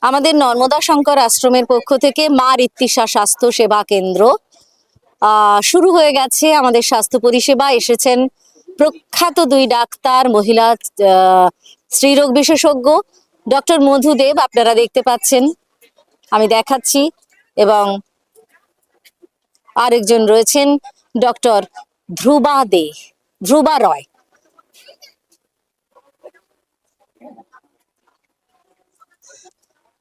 আমাদের নর্মদা শঙ্কর আশ্রমের পক্ষ থেকে মা ঋত্বিষা স্বাস্থ্য সেবা কেন্দ্র শুরু হয়ে গেছে। আমাদের স্বাস্থ্য পরিষেবা এসেছেন প্রখ্যাত দুই ডাক্তার, মহিলা স্ত্রীরোগ বিশেষজ্ঞ ডক্টর মধুদেব, আপনারা দেখতে পাচ্ছেন, আমি দেখাচ্ছি, এবং আরেকজন রয়েছেন ডক্টর ধ্রুবা রয়।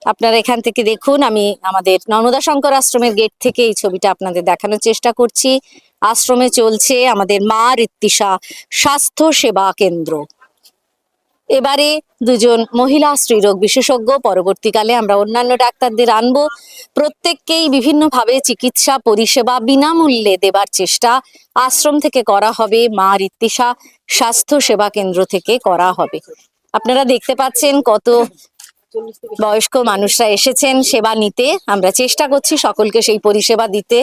আপনারা এখান থেকে দেখুন, আমি আমাদের নর্মদা শঙ্কর আশ্রমের গেট থেকে এই ছবিটা আপনাদের দেখানোর চেষ্টা করছি। আশ্রমে চলছে আমাদের মা ঋত্বিষা স্বাস্থ্য সেবা কেন্দ্র। এবারে দুজন মহিলা স্ত্রীরোগ বিশেষজ্ঞ, পরবর্তীকালে আমরা অন্যান্য ডাক্তারদের আনবো। প্রত্যেককেই বিভিন্নভাবে চিকিৎসা পরিষেবা বিনামূল্যে দেবার চেষ্টা আশ্রম থেকে করা হবে, মা ঋত্বিষা স্বাস্থ্য সেবা কেন্দ্র থেকে করা হবে। আপনারা দেখতে পাচ্ছেন কত বয়স্ক মানুষরা এসেছেন সেবা নিতে। আমরা চেষ্টা করছি সকলকে সেই পরিষেবা দিতে।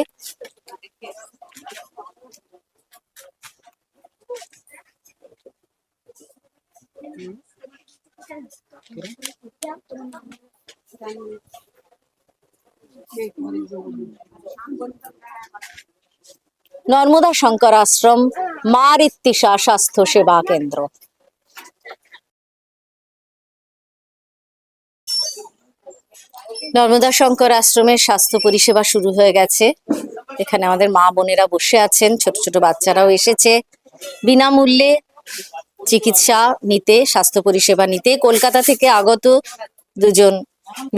নর্মদা শঙ্কর আশ্রম মা ঋত্বিষা স্বাস্থ্য সেবা কেন্দ্র। নর্মদা শঙ্কর আশ্রমের স্বাস্থ্য পরিষেবা শুরু হয়ে গেছে। এখানে আমাদের মা বোনেরা বসে আছেন, ছোট ছোট বাচ্চারাও এসেছে বিনামূল্যে চিকিৎসা নিতে, স্বাস্থ্য পরিষেবা নিতে। কলকাতা থেকে আগত দুজন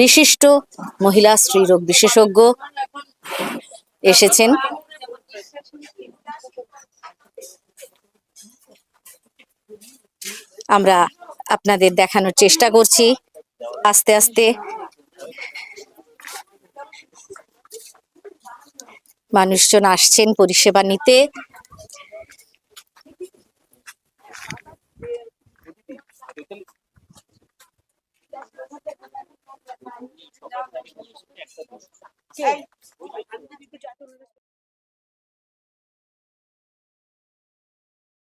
বিশিষ্ট মহিলা স্ত্রীরোগ বিশেষজ্ঞ এসেছেন। আমরা আপনাদের দেখানোর চেষ্টা করছি আস্তে আস্তে। মানুষজন আসছেন পরিষেবা নিতে।